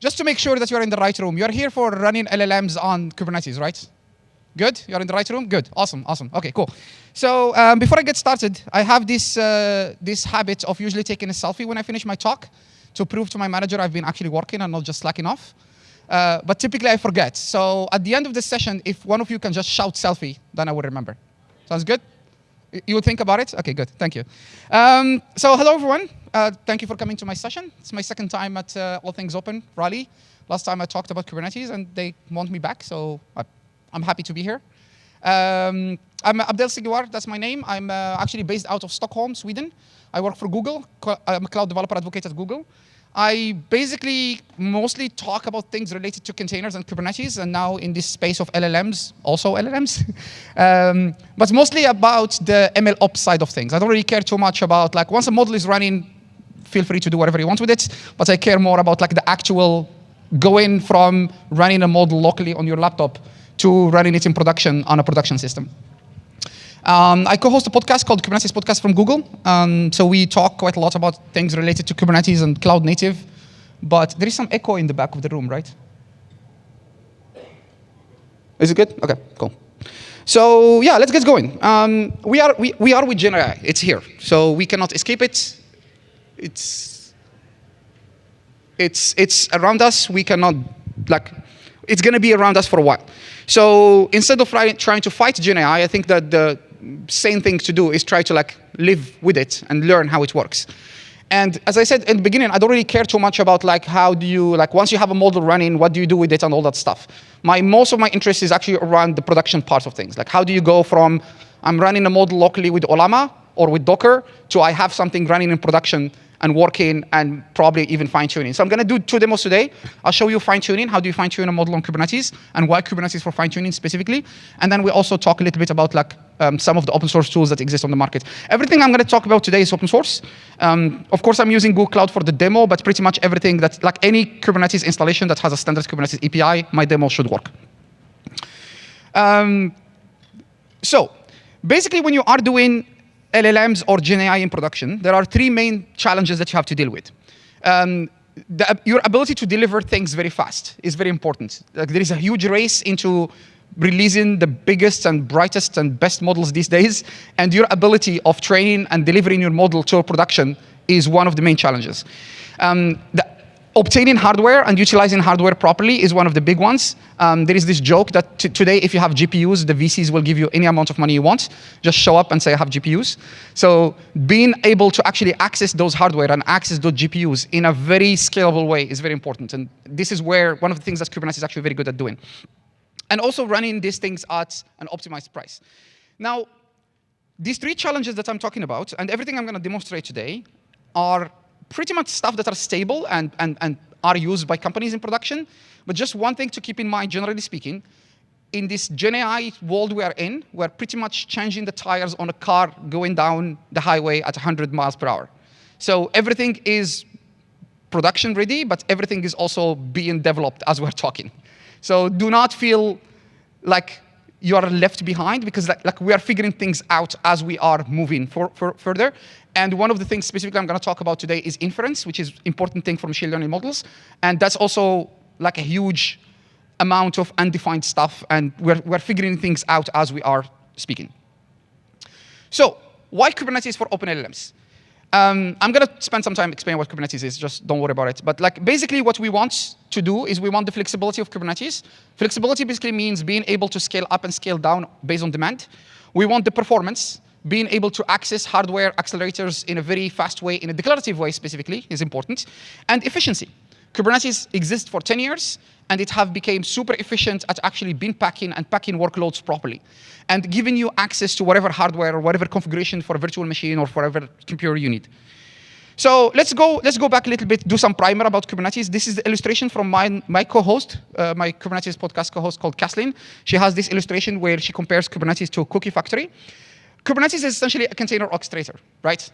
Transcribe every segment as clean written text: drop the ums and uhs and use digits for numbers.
just to make sure that you're in the right room, you're here for running LLMs on Kubernetes, right? Good? You're in the right room? Good. Awesome, awesome. Okay, cool. So before I get started, I have this, this habit of usually taking a selfie when I finish my talk to prove to my manager I've been actually working and not just slacking off. But typically I forget. So at the end of this session, if one of you can just shout selfie, then I will remember. Sounds good? You would think about it? Okay, good. Thank you. So hello, everyone. Thank you for coming to my session. It's my second time at All Things Open Raleigh. Last time I talked about Kubernetes, and they want me back, so I'm happy to be here. I'm Abdel Sghiouar, that's my name. I'm actually based out of Stockholm, Sweden. I work for Google. I'm a cloud developer advocate at Google. I basically mostly talk about things related to containers and Kubernetes, and now in this space of LLMs, also LLMs, but mostly about the ML ops side of things. I don't really care too much about, like, once a model is running, feel free to do whatever you want with it, but I care more about, like, the actual going from running a model locally on your laptop to running it in production on a production system. I co-host a podcast called Kubernetes Podcast from Google. So we talk quite a lot about things related to Kubernetes and cloud native. But there is some echo in the back of the room, right? Is it good? OK, cool. So yeah, let's get going. We are with GenAI. It's here. So we cannot escape it. It's around us. We cannot, like, it's going to be around us for a while. So instead of trying to fight GenAI, I think that the sane thing to do is try to, like, live with it and learn how it works. And as I said in the beginning, I don't really care too much about, like, how do you, like, once you have a model running, what do you do with it and all that stuff. Most of my interest is actually around the production part of things. Like, how do you go from I'm running a model locally with Olama or with Docker to I have something running in production and working and probably even fine-tuning. So I'm going to do 2 demos today. I'll show you fine-tuning. How do you fine-tune a model on Kubernetes and why Kubernetes for fine-tuning specifically. And then we also talk a little bit about, like, some of the open source tools that exist on the market. Everything I'm going to talk about today is open source. Of course, I'm using Google Cloud for the demo, but pretty much everything that, like, any Kubernetes installation that has a standard Kubernetes API, my demo should work. So basically, when you are doing LLMs or GenAI in production, there are 3 main challenges that you have to deal with. Your ability to deliver things very fast is very important. Like, there is a huge race into releasing the biggest and brightest and best models these days, and your ability of training and delivering your model to production is one of the main challenges. Obtaining hardware and utilizing hardware properly is one of the big ones. There is this joke that today, if you have GPUs, the VCs will give you any amount of money you want. Just show up and say, I have GPUs. So being able to actually access those hardware and access those GPUs in a very scalable way is very important. And this is where one of the things that Kubernetes is actually very good at doing. And also running these things at an optimized price. Now, these 3 challenges that I'm talking about, and everything I'm going to demonstrate today, are pretty much stuff that are stable and are used by companies in production. But just one thing to keep in mind, generally speaking, in this GenAI world we are in, we're pretty much changing the tires on a car going down the highway at 100 miles per hour. So everything is production ready, but everything is also being developed as we're talking. So do not feel like you are left behind, because like we are figuring things out as we are moving further. And one of the things specifically I'm going to talk about today is inference, which is an important thing for machine learning models. And that's also, like, a huge amount of undefined stuff, and we're figuring things out as we are speaking. So why Kubernetes for open LLMs? I'm going to spend some time explaining what Kubernetes is, just don't worry about it. But, like, basically what we want to do is we want the flexibility of Kubernetes. Flexibility basically means being able to scale up and scale down based on demand. We want the performance. Being able to access hardware accelerators in a very fast way, in a declarative way specifically, is important. And efficiency. Kubernetes exists for 10 years, and it have become super efficient at actually bin packing and packing workloads properly, and giving you access to whatever hardware or whatever configuration for a virtual machine or for whatever computer you need. So let's go back a little bit, do some primer about Kubernetes. This is the illustration from my co-host, my Kubernetes podcast co-host called Kathleen. She has this illustration where she compares Kubernetes to a cookie factory. Kubernetes is essentially a container orchestrator, right?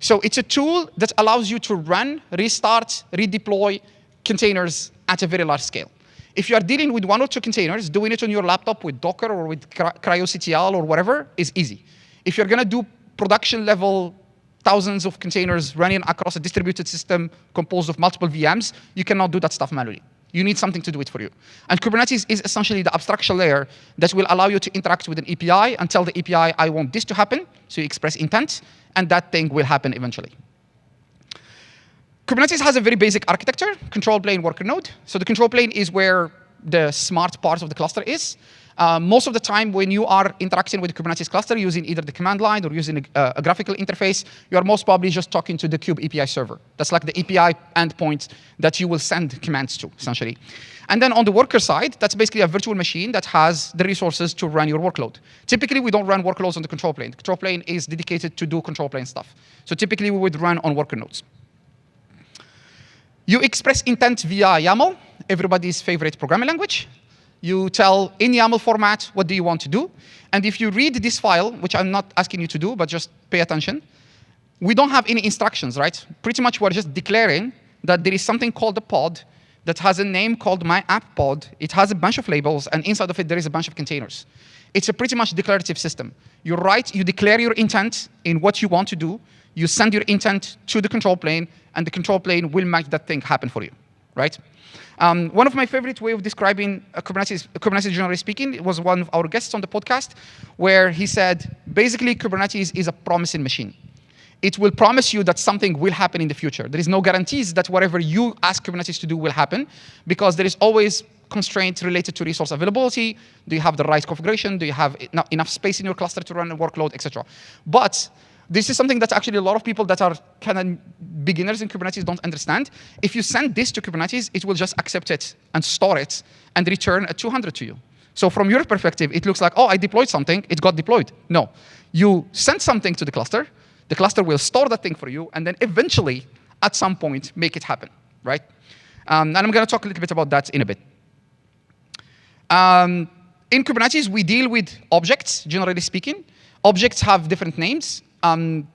So it's a tool that allows you to run, restart, redeploy containers at a very large scale. If you are dealing with 1 or 2 containers, doing it on your laptop with Docker or with CryoCTL or whatever is easy. If you're going to do production level, thousands of containers running across a distributed system composed of multiple VMs, you cannot do that stuff manually. You need something to do it for you. And Kubernetes is essentially the abstraction layer that will allow you to interact with an API and tell the API, I want this to happen. So you express intent, and that thing will happen eventually. Kubernetes has a very basic architecture, control plane, worker node. So the control plane is where the smart part of the cluster is. Most of the time, when you are interacting with the Kubernetes cluster using either the command line or using a graphical interface, you are most probably just talking to the Kube API server. That's like the API endpoint that you will send commands to, essentially. And then on the worker side, that's basically a virtual machine that has the resources to run your workload. Typically, we don't run workloads on the control plane. The control plane is dedicated to do control plane stuff. So typically, we would run on worker nodes. You express intent via YAML, everybody's favorite programming language. You tell in YAML format, what do you want to do? And if you read this file, which I'm not asking you to do, but just pay attention, we don't have any instructions, right? Pretty much we're just declaring that there is something called a pod that has a name called my app pod. It has a bunch of labels, and inside of it, there is a bunch of containers. It's a pretty much declarative system. You write, you declare your intent in what you want to do. You send your intent to the control plane, and the control plane will make that thing happen for you, right? One of my favorite way of describing Kubernetes generally speaking, it was one of our guests on the podcast, where he said, basically, Kubernetes is a promising machine. It will promise you that something will happen in the future. There is no guarantees that whatever you ask Kubernetes to do will happen, because there is always constraints related to resource availability. Do you have the right configuration? Do you have enough space in your cluster to run a workload, etc.? But this is something that actually a lot of people that are kind of beginners in Kubernetes don't understand. If you send this to Kubernetes, it will just accept it and store it and return a 200 to you. So from your perspective, it looks like, oh, I deployed something, it got deployed. No, you send something to the cluster will store that thing for you, and then eventually, at some point, make it happen, right? And I'm going to talk a little bit about that in a bit. In Kubernetes, we deal with objects, generally speaking. Objects have different names.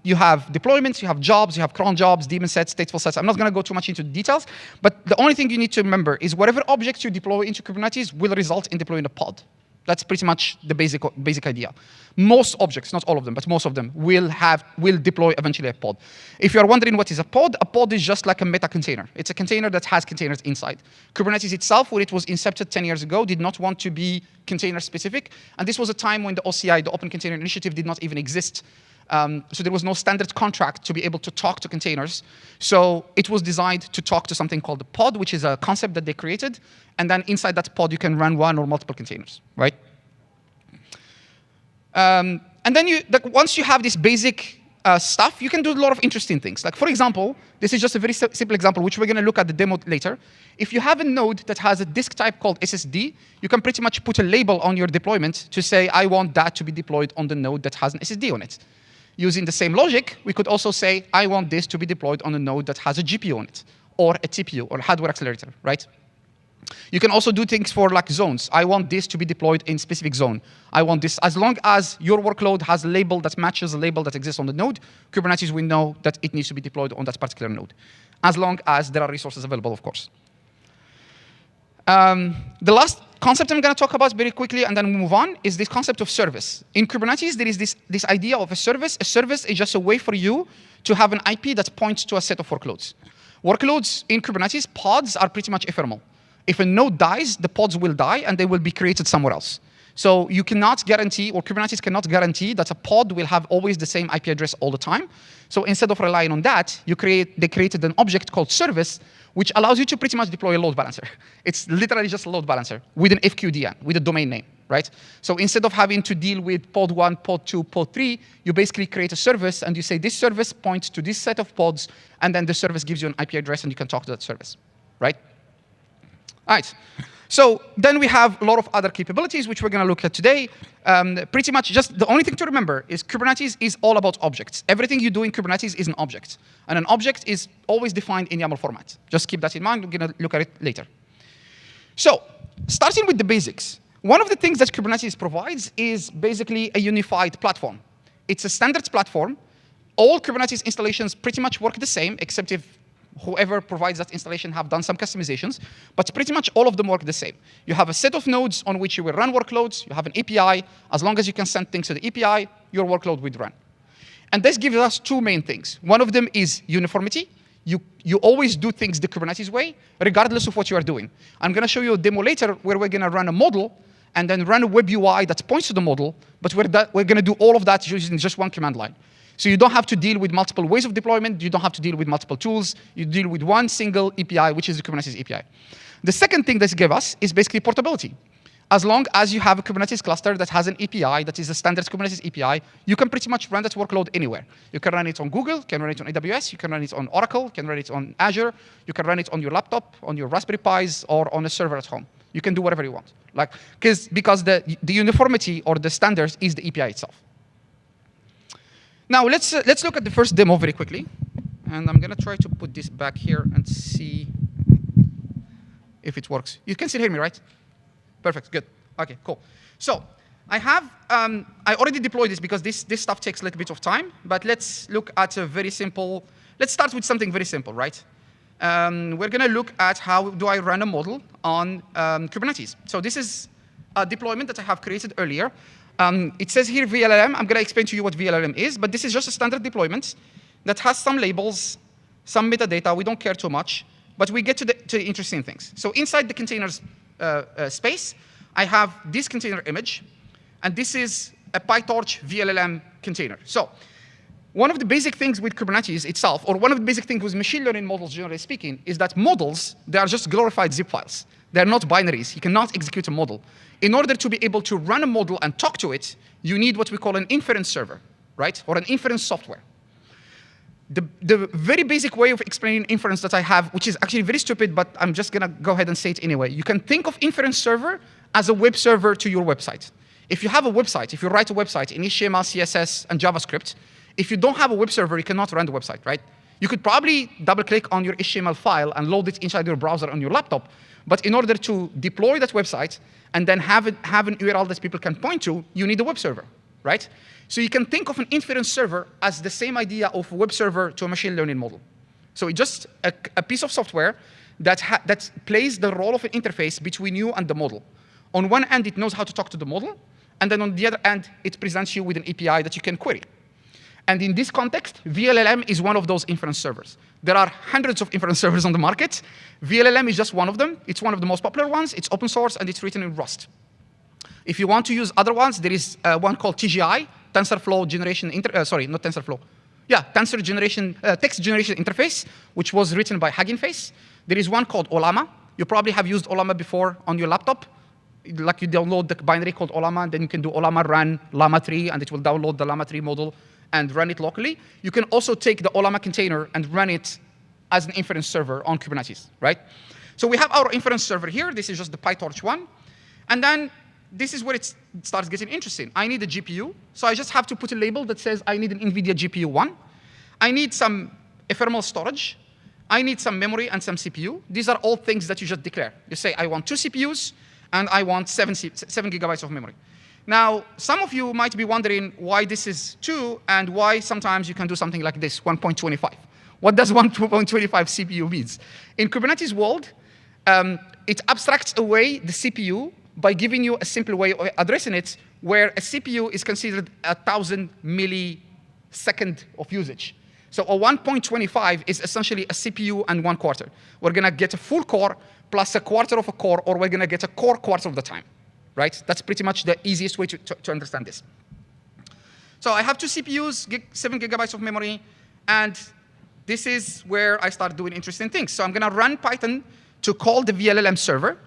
You have deployments, you have jobs, you have cron jobs, daemon sets, stateful sets. I'm not going to go too much into details, but the only thing you need to remember is whatever objects you deploy into Kubernetes will result in deploying a pod. That's pretty much the basic idea. Most objects, not all of them, but most of them will deploy eventually a pod. If you're wondering what is a pod is just like a meta container. It's a container that has containers inside. Kubernetes itself, when it was incepted 10 years ago, did not want to be container specific. And this was a time when the OCI, the Open Container Initiative, did not even exist. So there was no standard contract to be able to talk to containers. So it was designed to talk to something called a pod, which is a concept that they created. And then inside that pod, you can run one or multiple containers, right? And then once you have this basic stuff, you can do a lot of interesting things. Like, for example, this is just a very simple example, which we're going to look at the demo later. If you have a node that has a disk type called SSD, you can pretty much put a label on your deployment to say, I want that to be deployed on the node that has an SSD on it. Using the same logic, we could also say, I want this to be deployed on a node that has a GPU on it, or a TPU, or a hardware accelerator, right? You can also do things for like zones. I want this to be deployed in specific zone. I want this, as long as your workload has a label that matches a label that exists on the node, Kubernetes will know that it needs to be deployed on that particular node, as long as there are resources available, of course. The last concept I'm going to talk about very quickly, and then we move on, is this concept of service. In Kubernetes, there is this idea of a service. A service is just a way for you to have an IP that points to a set of workloads. Workloads in Kubernetes, pods are pretty much ephemeral. If a node dies, the pods will die, and they will be created somewhere else. So you cannot guarantee, or Kubernetes cannot guarantee, that a pod will have always the same IP address all the time. So instead of relying on that, they created an object called service, which allows you to pretty much deploy a load balancer. It's literally just a load balancer with an FQDN, with a domain name, right? So instead of having to deal with pod 1, pod 2, pod 3, you basically create a service, and you say this service points to this set of pods, and then the service gives you an IP address, and you can talk to that service, right? All right. So then we have a lot of other capabilities, which we're going to look at today. Pretty much just the only thing to remember is Kubernetes is all about objects. Everything you do in Kubernetes is an object. And an object is always defined in YAML format. Just keep that in mind. We're going to look at it later. So starting with the basics, one of the things that Kubernetes provides is basically a unified platform. It's a standards platform. All Kubernetes installations pretty much work the same, except if whoever provides that installation have done some customizations, but pretty much all of them work the same. You have a set of nodes on which you will run workloads. You have an API. As long as you can send things to the API, your workload will run. And this gives us two main things. One of them is uniformity. you always do things the Kubernetes way, regardless of what you are doing. I'm going to show you a demo later where we're going to run a model and then run a web UI that points to the model, but we're going to do all of that using just one command line. So you don't have to deal with multiple ways of deployment. You don't have to deal with multiple tools. You deal with one single API, which is the Kubernetes API. The second thing this gives us is basically portability. As long as you have a Kubernetes cluster that has an API that is a standard Kubernetes API, you can pretty much run that workload anywhere. You can run it on Google, you can run it on AWS, you can run it on Oracle, you can run it on Azure, you can run it on your laptop, on your Raspberry Pis, or on a server at home. You can do whatever you want. Because the uniformity or the standards is the API itself. Now let's look at the first demo very quickly. And I'm going to try to put this back here and see if it works. You can still hear me, right? Perfect, good. OK, cool. So I already deployed this because this stuff takes a little bit of time. But let's look at a very simple. Let's start with something very simple, right? We're going to look at how do I run a model on Kubernetes. So this is a deployment that I have created earlier. It says here VLLM. I'm going to explain to you what VLLM is. But this is just a standard deployment that has some labels, some metadata. We don't care too much. But we get to the interesting things. So inside the containers space, I have this container image. And this is a PyTorch VLLM container. So one of the basic things with Kubernetes itself, or one of the basic things with machine learning models, generally speaking, is that models, they are just glorified zip files. They're not binaries. You cannot execute a model. In order to be able to run a model and talk to it, you need what we call an inference server, right? Or an inference software. The very basic way of explaining inference that I have, which is actually very stupid, but I'm just going to go ahead and say it anyway. You can think of inference server as a web server to your website. If you have a website, if you write a website in HTML, CSS, and JavaScript, if you don't have a web server, you cannot run the website, right? You could probably double-click on your HTML file and load it inside your browser on your laptop. But in order to deploy that website and then have an URL that people can point to, you need a web server, right? So you can think of an inference server as the same idea of a web server to a machine learning model. So it's just a piece of software that plays the role of an interface between you and the model. On one end, it knows how to talk to the model. And then on the other end, it presents you with an API that you can query. And in this context, VLLM is one of those inference servers. There are hundreds of inference servers on the market. VLLM is just one of them. It's one of the most popular ones. It's open source, and it's written in Rust. If you want to use other ones, there is one called TGI, TensorFlow Generation, sorry, not TensorFlow. Yeah, Tensor Generation, Text Generation Interface, which was written by Hugging Face. There is one called Ollama. You probably have used Ollama before on your laptop. Like you download the binary called Ollama, and then you can do Ollama run Llama 3, and it will download the Llama 3 model and run it locally. You can also take the Ollama container and run it as an inference server on Kubernetes, right? So we have our inference server here. This is just the PyTorch one. And then this is where it starts getting interesting. I need a GPU. So I just have to put a label that says I need an NVIDIA GPU 1. I need some ephemeral storage. I need some memory and some CPU. These are all things that you just declare. You say, I want 2 CPUs, and I want 7 gigabytes of memory. Now, some of you might be wondering why this is 2 and why sometimes you can do something like this, 1.25. What does 1.25 CPU means? In Kubernetes world, it abstracts away the CPU by giving you a simple way of addressing it, where a CPU is considered 1,000 millisecond of usage. So a 1.25 is essentially a CPU and 1/4. We're going to get a full core plus a quarter of a core, or we're going to get a core quarter of the time, right? That's pretty much the easiest way to understand this. So I have 2 CPUs, 7 gigabytes of memory, and this is where I start doing interesting things. So I'm going to run Python to call the VLLM server,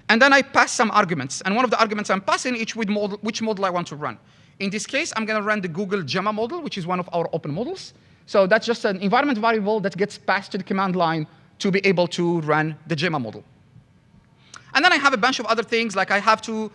and then I pass some arguments. And one of the arguments I'm passing is which model I want to run. In this case, I'm going to run the Google Gemma model, which is one of our open models. So that's just an environment variable that gets passed to the command line to be able to run the Gemma model. And then I have a bunch of other things, like I have to,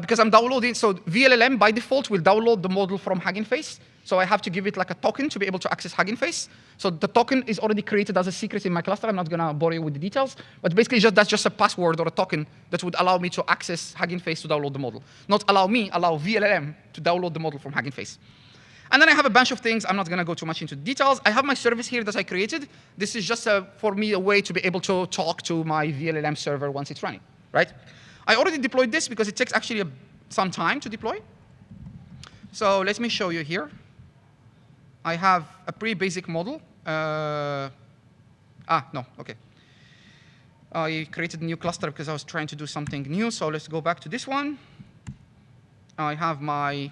because I'm downloading, so VLLM by default will download the model from Hugging Face. So I have to give it like a token to be able to access Hugging Face. So the token is already created as a secret in my cluster. I'm not going to bore you with the details. But basically, that's just a password or a token that would allow me to access Hugging Face to download the model. Not allow me, allow VLLM to download the model from Hugging Face. And then I have a bunch of things. I'm not going to go too much into details. I have my service here that I created. This is just, for me, a way to be able to talk to my VLLM server once it's running, right? I already deployed this because it takes actually some time to deploy. So let me show you here. I have a pretty basic model. No, OK. I created a new cluster because I was trying to do something new. So let's go back to this one. I have my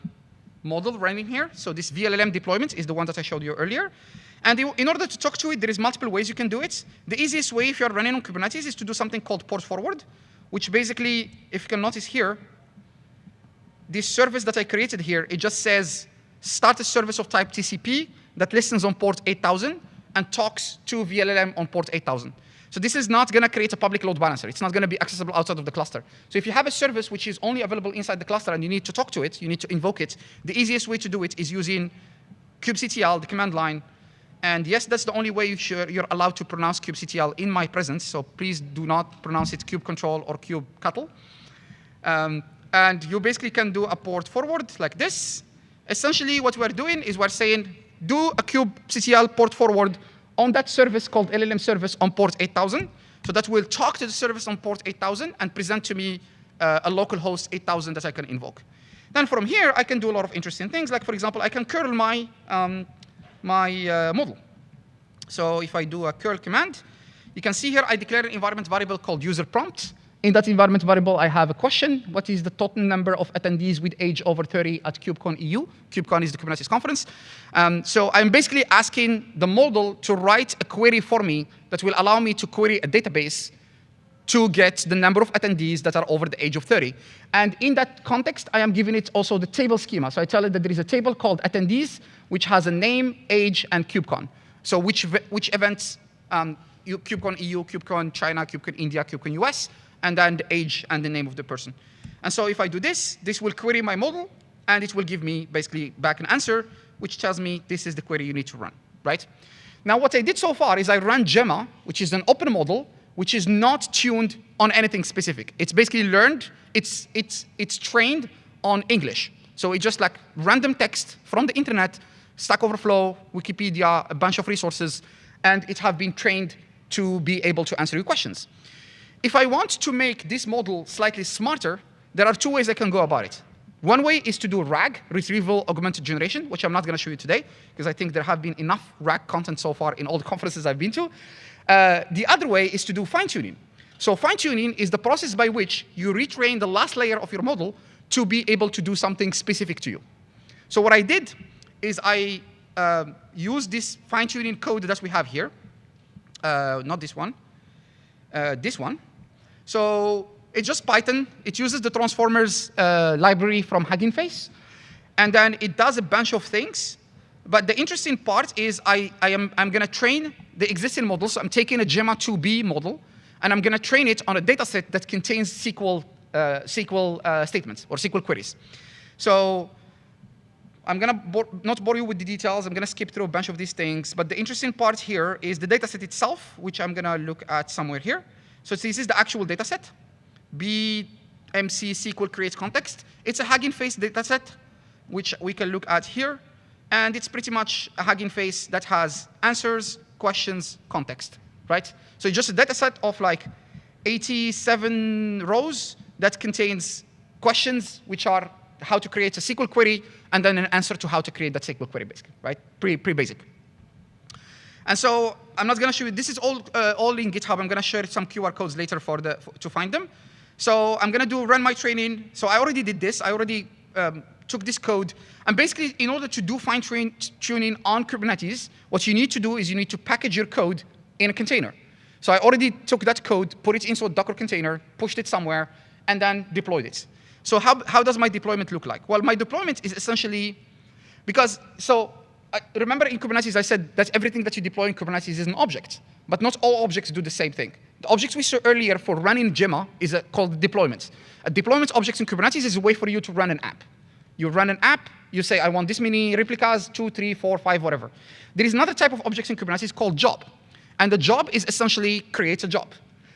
model running here. So this VLLM deployment is the one that I showed you earlier. And in order to talk to it, there is multiple ways you can do it. The easiest way, if you're running on Kubernetes, is to do something called port forward, which basically, if you can notice here, this service that I created here, it just says, start a service of type TCP that listens on port 8000 and talks to VLLM on port 8000. So this is not going to create a public load balancer. It's not going to be accessible outside of the cluster. So if you have a service which is only available inside the cluster and you need to talk to it, you need to invoke it, the easiest way to do it is using kubectl, the command line. And yes, that's the only way you're allowed to pronounce kubectl in my presence. So please do not pronounce it kubecontrol or kubectl. And you basically can do a port forward like this. Essentially, what we're doing is we're saying, do a kubectl port forward on that service called LLM service on port 8000. So that will talk to the service on port 8000 and present to me a local host 8000 that I can invoke. Then from here, I can do a lot of interesting things. Like, for example, I can curl my, model. So if I do a curl command, you can see here I declare an environment variable called user prompt. In that environment variable, I have a question. What is the total number of attendees with age over 30 at KubeCon EU? KubeCon is the Kubernetes conference. So I'm basically asking the model to write a query for me that will allow me to query a database to get the number of attendees that are over the age of 30. And in that context, I am giving it also the table schema. So I tell it that there is a table called attendees, which has a name, age, and KubeCon. So which events, KubeCon EU, KubeCon China, KubeCon India, KubeCon US, and then the age and the name of the person. And so if I do this, this will query my model, and it will give me basically back an answer, which tells me this is the query you need to run, right? Now, what I did so far is I ran Gemma, which is an open model, which is not tuned on anything specific. It's basically learned, it's trained on English. So it's just like random text from the internet, Stack Overflow, Wikipedia, a bunch of resources, and it have been trained to be able to answer your questions. If I want to make this model slightly smarter, there are two ways I can go about it. One way is to do RAG, Retrieval Augmented Generation, which I'm not going to show you today, because I think there have been enough RAG content so far in all the conferences I've been to. The other way is to do fine-tuning. So fine-tuning is the process by which you retrain the last layer of your model to be able to do something specific to you. So what I did is I used this fine-tuning code that we have here. Not this one. This one. So it's just Python. It uses the transformers library from Hugging Face. And then it does a bunch of things. But the interesting part is I'm going to train the existing model. So I'm taking a Gemma 2B model, and I'm going to train it on a data set that contains SQL statements or SQL queries. So I'm going to not bore you with the details. I'm going to skip through a bunch of these things. But the interesting part here is the data set itself, which I'm going to look at somewhere here. So this is the actual data set. BMC SQL creates context. It's a Hugging Face data set, which we can look at here. And it's pretty much a Hugging Face that has answers, questions, context, right? So it's just a data set of like 87 rows that contains questions, which are how to create a SQL query, and then an answer to how to create that SQL query, basically, right? Pretty basic. And so I'm not going to show you. This is all in GitHub. I'm going to share some QR codes later to find them. So I'm going to run my training. So I already did this. I already took this code. And basically, in order to do fine-tuning on Kubernetes, what you need to do is you need to package your code in a container. So I already took that code, put it into a Docker container, pushed it somewhere, and then deployed it. So how does my deployment look like? Well, my deployment is essentially, remember in Kubernetes I said that everything that you deploy in Kubernetes is an object, but not all objects do the same thing. The objects we saw earlier for running Gemma is called deployments. A deployment object in Kubernetes is a way for you to run an app. You run an app, you say, I want this many replicas, 2, 3, 4, 5, whatever. There is another type of objects in Kubernetes called job. And the job is essentially creates a job.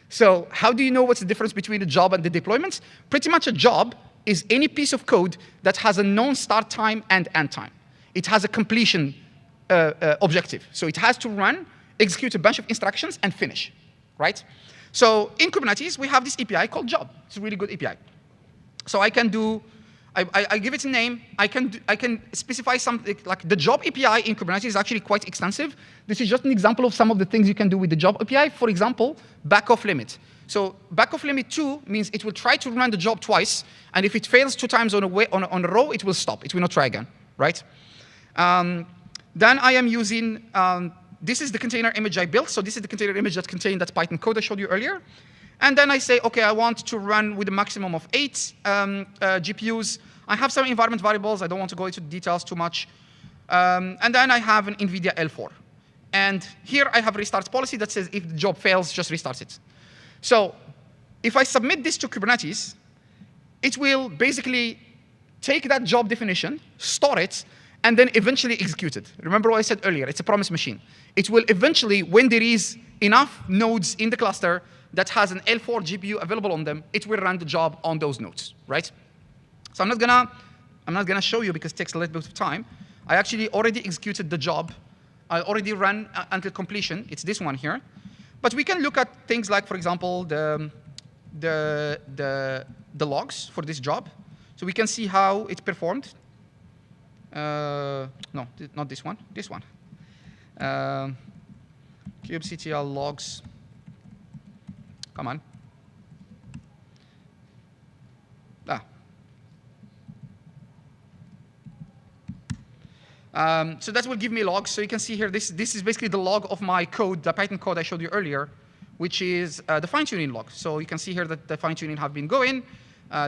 So how do you know what's the difference between a job and the deployments? Pretty much a job is any piece of code that has a known start time and end time. It has a completion objective. So it has to run, execute a bunch of instructions, and finish, right? So in Kubernetes, we have this API called job. It's a really good API. So I can do I give it a name. I can specify something like the job API in Kubernetes is actually quite extensive. This is just an example of some of the things you can do with the job API. For example, back-off limit. So back-off limit 2 means it will try to run the job twice, and if it fails 2 times on a row, it will stop. It will not try again, right? Then I am using, this is the container image I built. So this is the container image that contained that Python code I showed you earlier. And then I say, OK, I want to run with a maximum of 8 GPUs. I have some environment variables. I don't want to go into the details too much. And then I have an NVIDIA L4. And here I have a restart policy that says if the job fails, just restart it. So if I submit this to Kubernetes, it will basically take that job definition, store it, and then eventually execute it. Remember what I said earlier, it's a promise machine. It will eventually, when there is enough nodes in the cluster that has an L4 GPU available on them, it will run the job on those nodes, right? So I'm not gonna show you because it takes a little bit of time. I actually already executed the job. I already ran until completion. It's this one here. But we can look at things like, for example, the logs for this job. So we can see how it performed. No, not this one. This one. kubectl logs. Come on. So that will give me logs. So you can see here, this is basically the log of my code, the Python code I showed you earlier, which is the fine-tuning log. So you can see here that the fine-tuning have been going.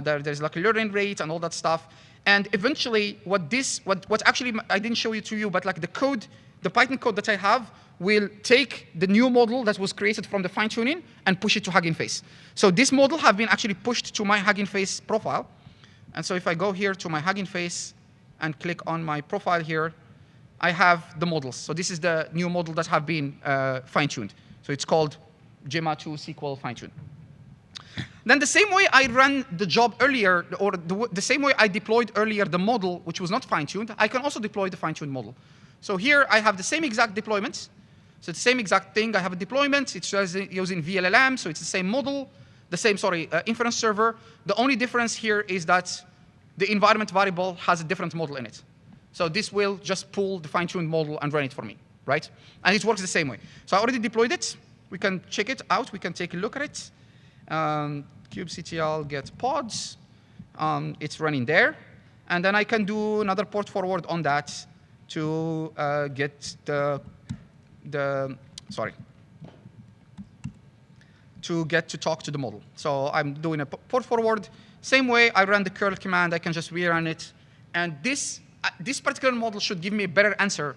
There's like a learning rate and all that stuff. And eventually, what actually I didn't show it to you, but like the code, the Python code that I have will take the new model that was created from the fine-tuning and push it to Hugging Face. So this model have been actually pushed to my Hugging Face profile. And so if I go here to my Hugging Face and click on my profile here, I have the models. So this is the new model that have been fine-tuned. So it's called Gemma 2 SQL fine-tune. Then the same way I ran the job earlier, or the same way I deployed earlier the model, which was not fine-tuned, I can also deploy the fine-tuned model. So here I have the same exact deployments. So it's the same exact thing. I have a deployment. It's using VLLM, so it's the same model, the same, inference server. The only difference here is that the environment variable has a different model in it. So this will just pull the fine-tuned model and run it for me, right? And it works the same way. So I already deployed it. We can check it out. We can take a look at it. kubectl get pods. It's running there. And then I can do another port forward on that to get to talk to the model. So I'm doing a port forward. Same way I run the curl command, I can just rerun it. And this particular model should give me a better answer,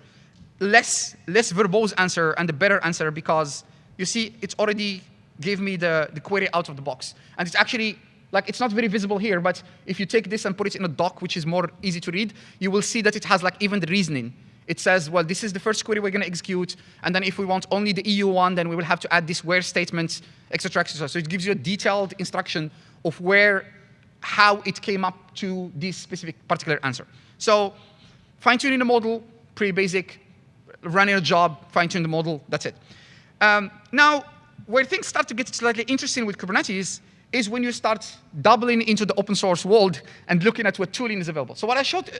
less verbose answer and a better answer, because you see it already gave me the query out of the box. And it's actually, like, it's not very visible here, but if you take this and put it in a doc, which is more easy to read, you will see that it has like even the reasoning. It says, well, this is the first query we're going to execute, and then if we want only the EU one, then we will have to add this where statement, etc., etc. So it gives you a detailed instruction of how it came up to this specific particular answer. So fine-tuning the model, pretty basic. Running a job, fine-tune the model, that's it. Now, where things start to get slightly interesting with Kubernetes is when you start doubling into the open source world and looking at what tooling is available. So what I showed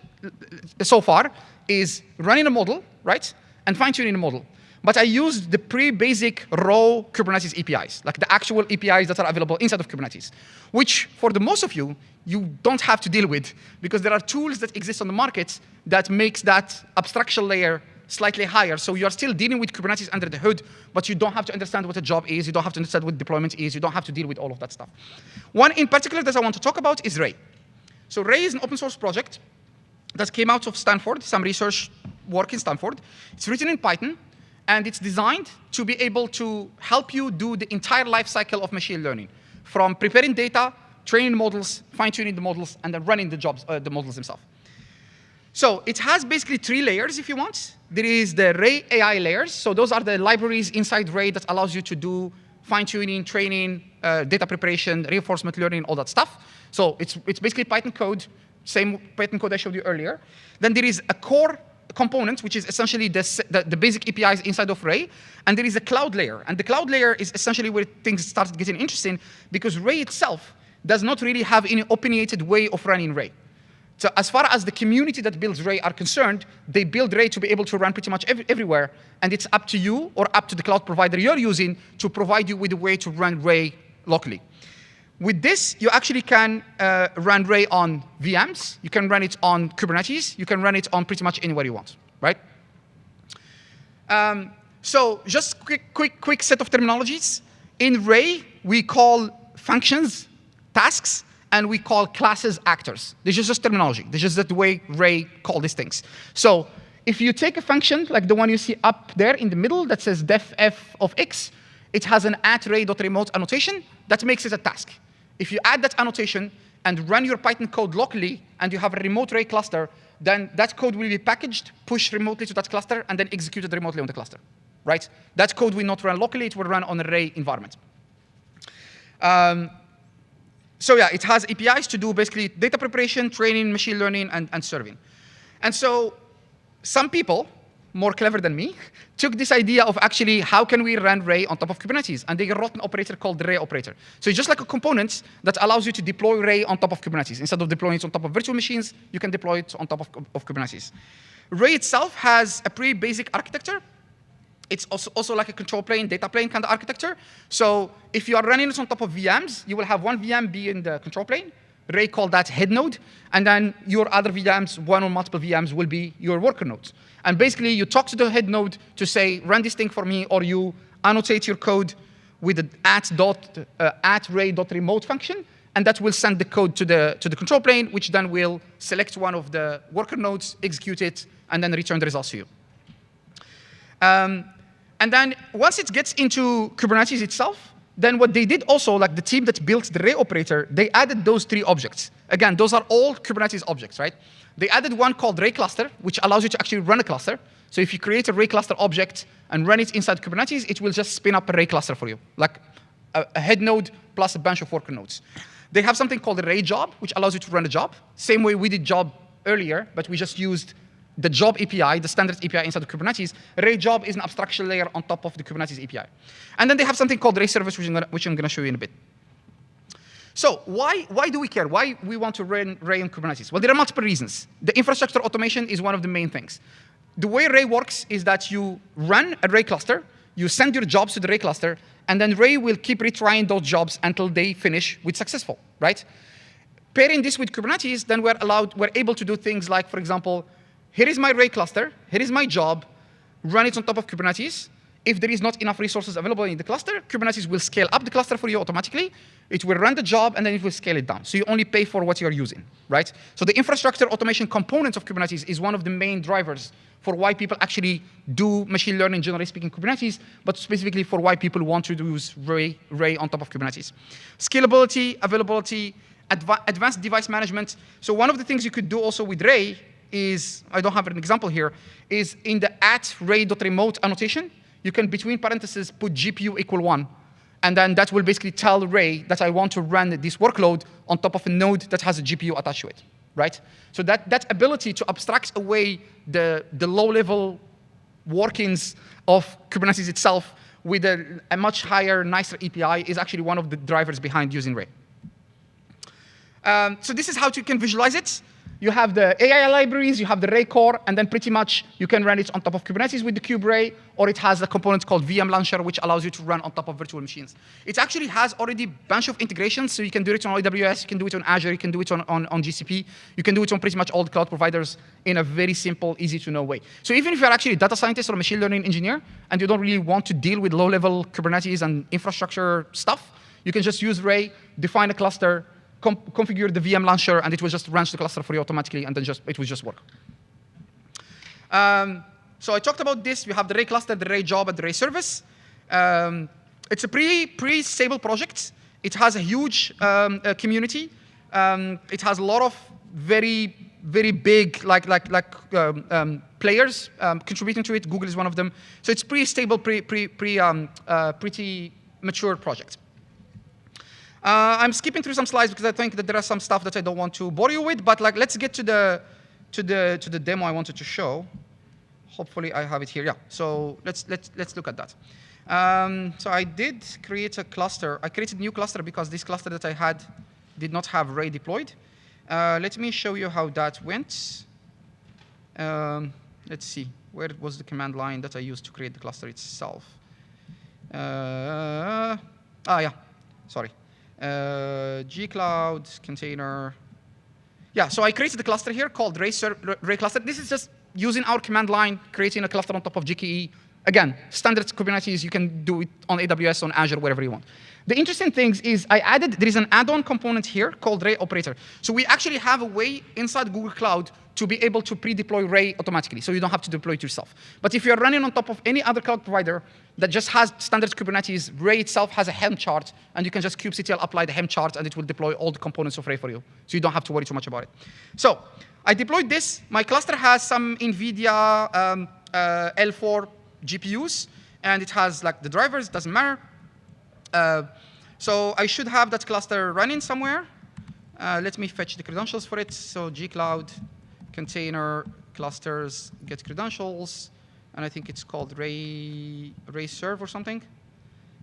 so far is running a model, right, and fine-tuning the model. But I used the pre-basic raw Kubernetes APIs, like the actual APIs that are available inside of Kubernetes, which for the most of you don't have to deal with, because there are tools that exist on the market that makes that abstraction layer slightly higher. So you're still dealing with Kubernetes under the hood, but you don't have to understand what a job is. You don't have to understand what deployment is. You don't have to deal with all of that stuff. One in particular that I want to talk about is Ray. So Ray is an open source project that came out of Stanford, some research work in Stanford. It's written in Python, and it's designed to be able to help you do the entire life cycle of machine learning, from preparing data, training models, fine-tuning the models, and then running the models themselves. So it has basically 3 layers, if you want. There is the Ray AI layers. So those are the libraries inside Ray that allows you to do fine-tuning, training, data preparation, reinforcement learning, all that stuff. So it's basically Python code, same Python code I showed you earlier. Then there is a core component, which is essentially the basic APIs inside of Ray. And there is a cloud layer. And the cloud layer is essentially where things started getting interesting, because Ray itself does not really have any opinionated way of running Ray. So as far as the community that builds Ray are concerned, they build Ray to be able to run pretty much everywhere. And it's up to you or up to the cloud provider you're using to provide you with a way to run Ray locally. With this, you actually can run Ray on VMs. You can run it on Kubernetes. You can run it on pretty much anywhere you want, right? So just quick set of terminologies. In Ray, we call functions tasks, and we call classes actors. This is just terminology. This is just the way Ray call these things. So if you take a function like the one you see up there in the middle that says def f of x, it has an @ray.remote annotation that makes it a task. If you add that annotation and run your Python code locally and you have a remote Ray cluster, then that code will be packaged, pushed remotely to that cluster, and then executed remotely on the cluster, right? That code will not run locally. It will run on a Ray environment. So yeah, it has APIs to do basically data preparation, training, machine learning, and serving. And so some people, more clever than me, took this idea of actually how can we run Ray on top of Kubernetes, and they wrote an operator called the Ray operator. So it's just like a component that allows you to deploy Ray on top of Kubernetes. Instead of deploying it on top of virtual machines, you can deploy it on top of Kubernetes. Ray itself has a pretty basic architecture. It's also like a control plane, data plane kind of architecture. So if you are running it on top of VMs, you will have one VM be in the control plane. Ray called that head node. And then your other VMs, one or multiple VMs, will be your worker nodes. And basically, you talk to the head node to say, run this thing for me, or you annotate your code with the @ray.remote function, and that will send the code to the control plane, which then will select one of the worker nodes, execute it, and then return the results to you. And then once it gets into Kubernetes itself, then what they did also, like the team that built the Ray operator, they added those 3 objects. Again, those are all Kubernetes objects, right? They added one called Ray cluster, which allows you to actually run a cluster. So if you create a Ray cluster object and run it inside Kubernetes, it will just spin up a Ray cluster for you, like a head node plus a bunch of worker nodes. They have something called a Ray job, which allows you to run a job. Same way we did job earlier, but we just used the job API, the standard API inside of Kubernetes. Ray job is an abstraction layer on top of the Kubernetes API. And then they have something called Ray service, which I'm going to show you in a bit. So why do we care? Why we want to run Ray on Kubernetes? Well, there are multiple reasons. The infrastructure automation is one of the main things. The way Ray works is that you run a Ray cluster, you send your jobs to the Ray cluster, and then Ray will keep retrying those jobs until they finish with successful, right? Pairing this with Kubernetes, then we're able to do things like, for example, here is my Ray cluster, here is my job, run it on top of Kubernetes. If there is not enough resources available in the cluster, Kubernetes will scale up the cluster for you automatically. It will run the job, and then it will scale it down. So you only pay for what you're using, right? So the infrastructure automation components of Kubernetes is one of the main drivers for why people actually do machine learning, generally speaking, Kubernetes, but specifically for why people want to use Ray on top of Kubernetes. Scalability, availability, advanced device management. So one of the things you could do also with Ray is, I don't have an example here, is in the @ray.remote annotation, you can, between parentheses, put GPU equal 1. And then that will basically tell Ray that I want to run this workload on top of a node that has a GPU attached to it, right? So that ability to abstract away the low-level workings of Kubernetes itself with a much higher, nicer API is actually one of the drivers behind using Ray. So this is how you can visualize it. You have the AI libraries, you have the Ray core, and then pretty much you can run it on top of Kubernetes with the kuberay, or it has a component called VM Launcher, which allows you to run on top of virtual machines. It actually has already a bunch of integrations, so you can do it on AWS, you can do it on Azure, you can do it on GCP, you can do it on pretty much all the cloud providers in a very simple, easy-to-know way. So even if you're actually a data scientist or a machine learning engineer, and you don't really want to deal with low-level Kubernetes and infrastructure stuff, you can just use Ray, define a cluster, configure the VM launcher, and it will just launch the cluster for you automatically, and then it will just work. So I talked about this. We have the Ray cluster, the Ray job, and the Ray service. It's a pretty stable project. It has a huge community. It has a lot of very big players contributing to it. Google is one of them. So it's pretty stable, pretty mature project. I'm skipping through some slides because I think that there are some stuff that I don't want to bore you with. But let's get to the demo I wanted to show. Hopefully I have it here. Yeah. So let's look at that. So I did create a cluster. I created a new cluster because this cluster that I had did not have Ray deployed. Let me show you how that went. Let's see. Where was the command line that I used to create the cluster itself? Yeah. Sorry. Gcloud container. Yeah, so I created a cluster here called Ray cluster. This is just using our command line, creating a cluster on top of GKE. Again, standard Kubernetes, you can do it on AWS, on Azure, wherever you want. The interesting thing is there is an add-on component here called Ray Operator. So we actually have a way inside Google Cloud to be able to pre-deploy Ray automatically, so you don't have to deploy it yourself. But if you're running on top of any other cloud provider that just has standard Kubernetes, Ray itself has a Helm chart, and you can just kubectl apply the Helm chart, and it will deploy all the components of Ray for you. So you don't have to worry too much about it. So I deployed this. My cluster has some NVIDIA L4 GPUs, and it has like the drivers, doesn't matter. So I should have that cluster running somewhere. Let me fetch the credentials for it. So gcloud container clusters get credentials, and I think it's called Ray serve or something.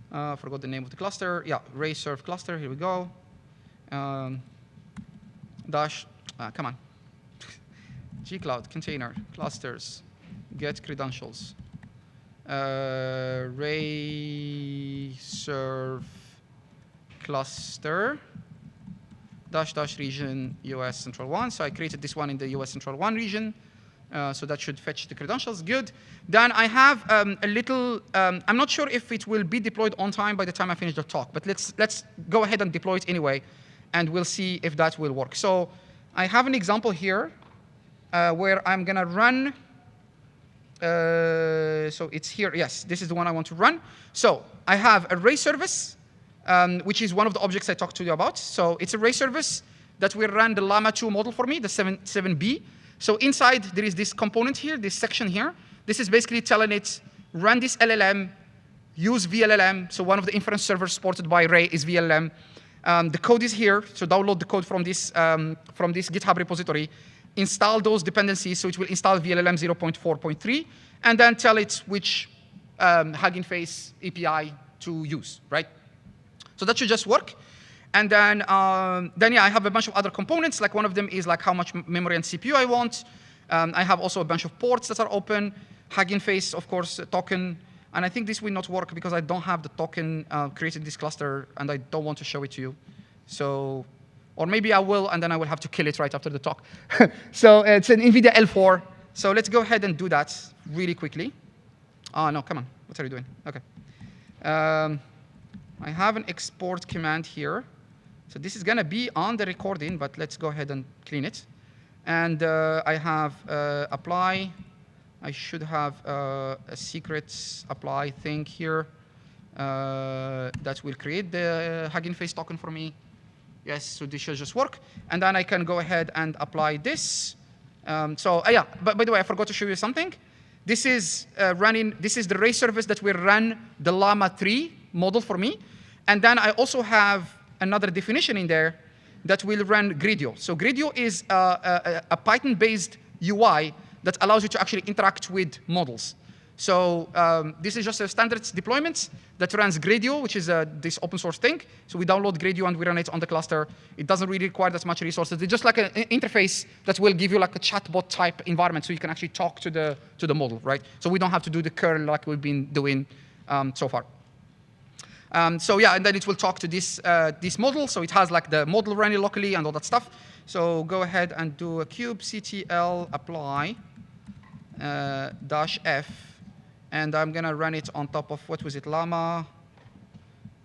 Forgot the name of the cluster. Yeah, Ray serve cluster. Here we go. Come on. gcloud container clusters get credentials. Ray serve cluster -- region US Central 1. So I created this one in the US Central 1 region. So that should fetch the credentials. Good. Then I have a little, I'm not sure if it will be deployed on time by the time I finish the talk, but let's go ahead and deploy it anyway, and we'll see if that will work. So I have an example here where I'm going to run. So it's here. Yes, this is the one I want to run. So I have a Ray service, which is one of the objects I talked to you about. So it's a Ray service that will run the Llama 2 model for me, the 7B. So inside, there is this component here, this section here. This is basically telling it, run this LLM, use VLLM. So one of the inference servers supported by Ray is VLLM. The code is here. So download the code from this GitHub repository. Install those dependencies. So it will install VLLM 0.4.3, and then tell it which Hugging Face API to use, right? So that should just work. And then yeah, I have a bunch of other components. Like one of them is like how much memory and CPU I want. I have also a bunch of ports that are open. Hugging Face, of course, token. And I think this will not work because I don't have the token created in this cluster, and I don't want to show it to you. So, or maybe I will, and then I will have to kill it right after the talk. So it's an NVIDIA L4. So let's go ahead and do that really quickly. Oh, no, come on. What are you doing? OK. I have an export command here. So this is going to be on the recording, but let's go ahead and clean it. And I have apply. I should have a secrets apply thing here that will create the Hugging Face token for me. Yes, so this should just work. And then I can go ahead and apply this. Yeah, but by the way, I forgot to show you something. This is this is the Ray service that will run the Llama 3 model for me. And then I also have another definition in there that will run Gridio. So Gridio is a Python-based UI that allows you to actually interact with models. So this is just a standard deployment that runs Gridio, which is this open source thing. So we download Gridio and we run it on the cluster. It doesn't really require that much resources. It's just like an interface that will give you like a chatbot type environment, so you can actually talk to the model, right? So we don't have to do the curl like we've been doing so far. So yeah, and then it will talk to this model. So it has like the model running locally and all that stuff. So go ahead and do a kubectl apply -f. And I'm going to run it on top of, what was it, Llama?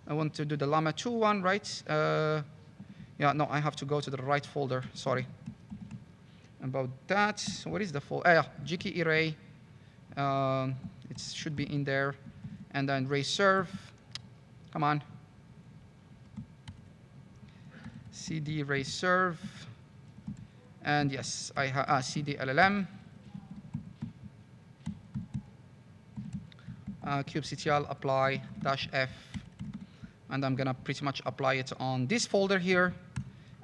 I want to do the Llama 2 one, right? Yeah, no, I have to go to the right folder. Sorry about that. So what is the folder? Yeah, GKE Ray. It should be in there. And then Ray serve. Come on. CD Ray serve. And yes, I have CD LLM. kubectl apply -f. And I'm going to pretty much apply it on this folder here.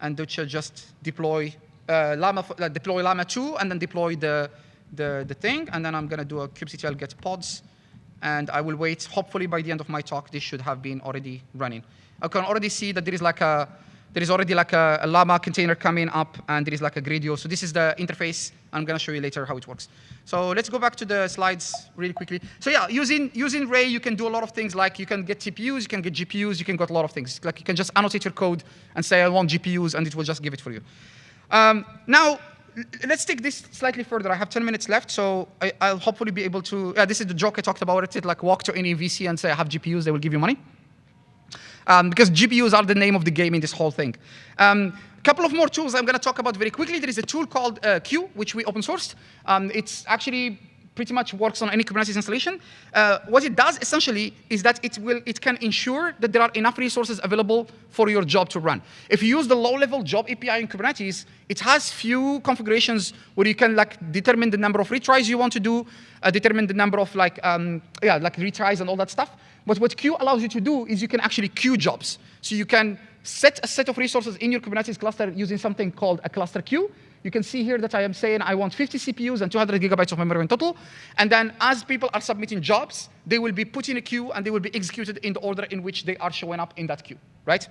And it should just deploy Llama 2 and then deploy the thing. And then I'm going to do a kubectl get pods. And I will wait. Hopefully, by the end of my talk, this should have been already running. I can already see that there is like there is already like a Llama container coming up, and there is like a Gradio. So this is the interface. I'm going to show you later how it works. So let's go back to the slides really quickly. So yeah, using Ray, you can do a lot of things. Like you can get TPUs, you can get GPUs, you can get a lot of things. Like you can just annotate your code and say, I want GPUs, and it will just give it for you. Now, let's take this slightly further. I have 10 minutes left, so I'll hopefully be able to, this is the joke I talked about. It's like walk to any VC and say, I have GPUs, they will give you money. Because GPUs are the name of the game in this whole thing. A couple of more tools I'm going to talk about very quickly. There is a tool called Q, which we open sourced. It's actually pretty much works on any Kubernetes installation. What it does essentially is that it can ensure that there are enough resources available for your job to run. If you use the low-level job API in Kubernetes, it has few configurations where you can like determine the number of retries you want to do, determine the number of like retries and all that stuff. But what Q allows you to do is you can actually queue jobs. So you can set a set of resources in your Kubernetes cluster using something called a cluster queue. You can see here that I am saying I want 50 CPUs and 200 gigabytes of memory in total. And then as people are submitting jobs, they will be put in a queue and they will be executed in the order in which they are showing up in that queue, right?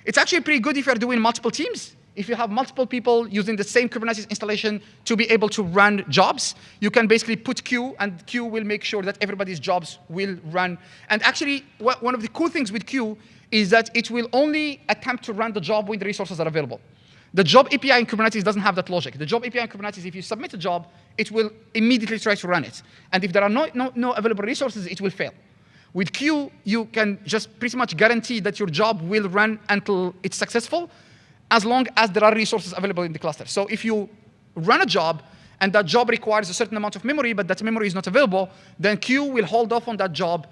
It's actually pretty good if you're doing multiple teams. If you have multiple people using the same Kubernetes installation to be able to run jobs, you can basically put queue, and queue will make sure that everybody's jobs will run. And actually, one of the cool things with queue is that it will only attempt to run the job when the resources are available. The job API in Kubernetes doesn't have that logic. The job API in Kubernetes, if you submit a job, it will immediately try to run it. And if there are no available resources, it will fail. With queue, you can just pretty much guarantee that your job will run until it's successful, as long as there are resources available in the cluster. So if you run a job, and that job requires a certain amount of memory, but that memory is not available, then queue will hold off on that job,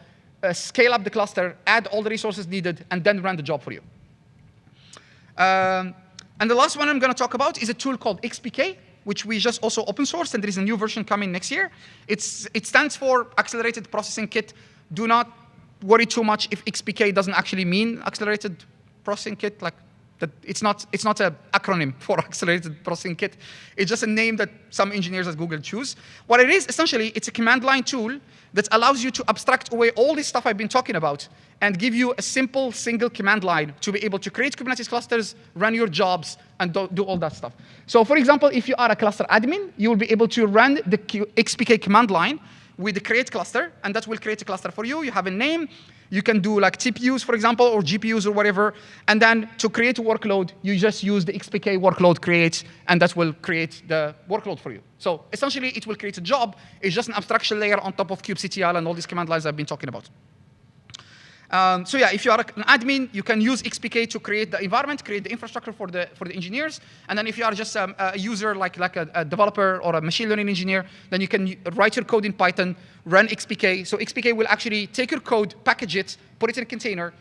scale up the cluster, add all the resources needed, and then run the job for you. And the last one I'm going to talk about is a tool called XPK, which we just also open sourced, and there is a new version coming next year. It stands for Accelerated Processing Kit. Do not worry too much if XPK doesn't actually mean Accelerated Processing Kit. Like that, it's not an acronym for Accelerated Processing Kit. It's just a name that some engineers at Google choose. What it is, essentially, it's a command line tool that allows you to abstract away all this stuff I've been talking about and give you a simple single command line to be able to create Kubernetes clusters, run your jobs, and do all that stuff. So for example, if you are a cluster admin, you will be able to run the XPK command line with the create cluster, and that will create a cluster for you. You have a name. You can do like TPUs, for example, or GPUs or whatever. And then to create a workload, you just use the XPK workload create, and that will create the workload for you. So essentially, it will create a job. It's just an abstraction layer on top of kubectl and all these command lines I've been talking about. So yeah, if you are an admin, you can use XPK to create the environment, create the infrastructure for the engineers. And then if you are just a user, like a developer or a machine learning engineer, then you can write your code in Python, run XPK. So XPK will actually take your code, package it, put it in a container,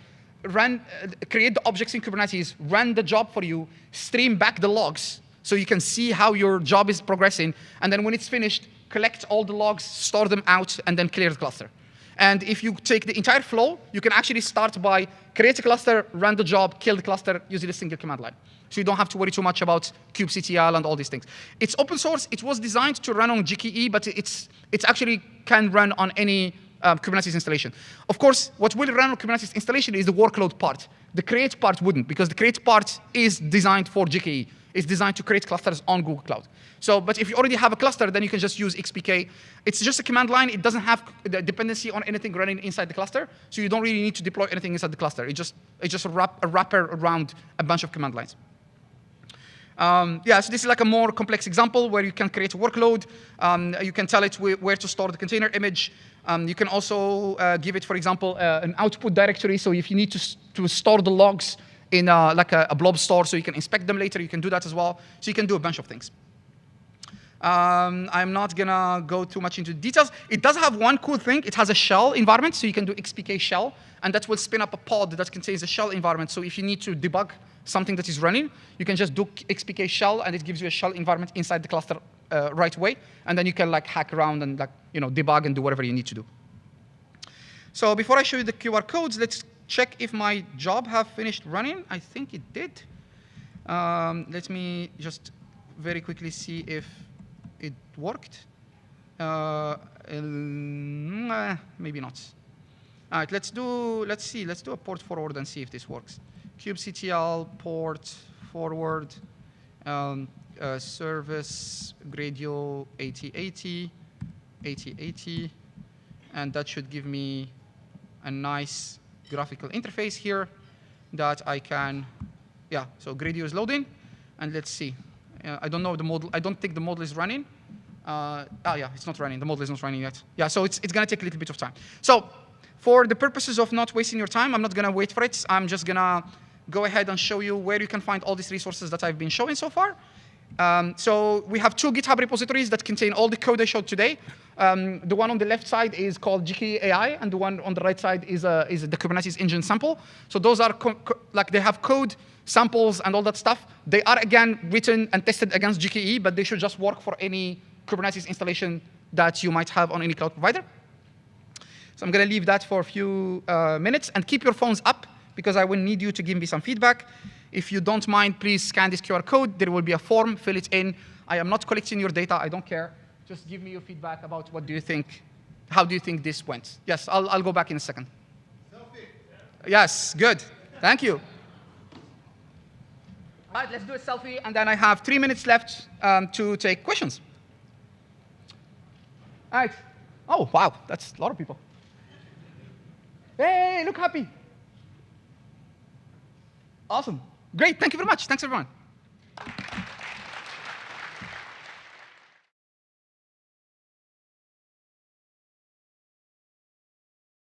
create the objects in Kubernetes, run the job for you, stream back the logs so you can see how your job is progressing. And then when it's finished, collect all the logs, store them out, and then clear the cluster. And if you take the entire flow, you can actually start by create a cluster, run the job, kill the cluster using a single command line. So you don't have to worry too much about kubectl and all these things. It's open source. It was designed to run on GKE, but it's actually can run on any Kubernetes installation. Of course, what will run on Kubernetes installation is the workload part. The create part wouldn't, because the create part is designed for GKE. It's designed to create clusters on Google Cloud. So, but if you already have a cluster, then you can just use XPK. It's just a command line. It doesn't have the dependency on anything running inside the cluster, so you don't really need to deploy anything inside the cluster. It's just a wrapper around a bunch of command lines. Yeah, so this is like a more complex example where you can create a workload. You can tell it where to store the container image. You can also give it, for example, an output directory. So if you need to store the logs in like a blob store so you can inspect them later, you can do that as well. So you can do a bunch of things. I'm not going to go too much into details. It does have one cool thing. It has a shell environment, so you can do XPK shell, and that will spin up a pod that contains a shell environment. So if you need to debug something that is running, you can just do XPK shell, and it gives you a shell environment inside the cluster right away. And then you can like hack around and like debug and do whatever you need to do. So before I show you the QR codes, let's check if my job have finished running. I think it did. Let me just very quickly see if it worked. Maybe not. All right, let's do a port forward and see if this works. kubectl port forward service gradio 8080, 8080, and that should give me a nice graphical interface here that I can, yeah, so Gradio is loading, and let's see. I don't know the model, I don't think the model is running. Yeah, it's not running, the model is not running yet. Yeah, so it's gonna take a little bit of time. So for the purposes of not wasting your time, I'm not gonna wait for it. I'm just gonna go ahead and show you where you can find all these resources that I've been showing so far. So we have 2 GitHub repositories that contain all the code I showed today. The one on the left side is called GKE AI, and the one on the right side is the Kubernetes engine sample. So those are like they have code samples and all that stuff. They are again written and tested against GKE, but they should just work for any Kubernetes installation that you might have on any cloud provider. So I'm going to leave that for a few minutes, and keep your phones up because I will need you to give me some feedback. If you don't mind, please scan this QR code. There will be a form, fill it in. I am not collecting your data, I don't care. Just give me your feedback about what do you think, how do you think this went? Yes, I'll go back in a second. Selfie. Yes, good, thank you. All right, let's do a selfie, and then I have 3 minutes left to take questions. All right, oh, wow, that's a lot of people. Hey, look happy. Awesome. Great. Thank you very much. Thanks, everyone.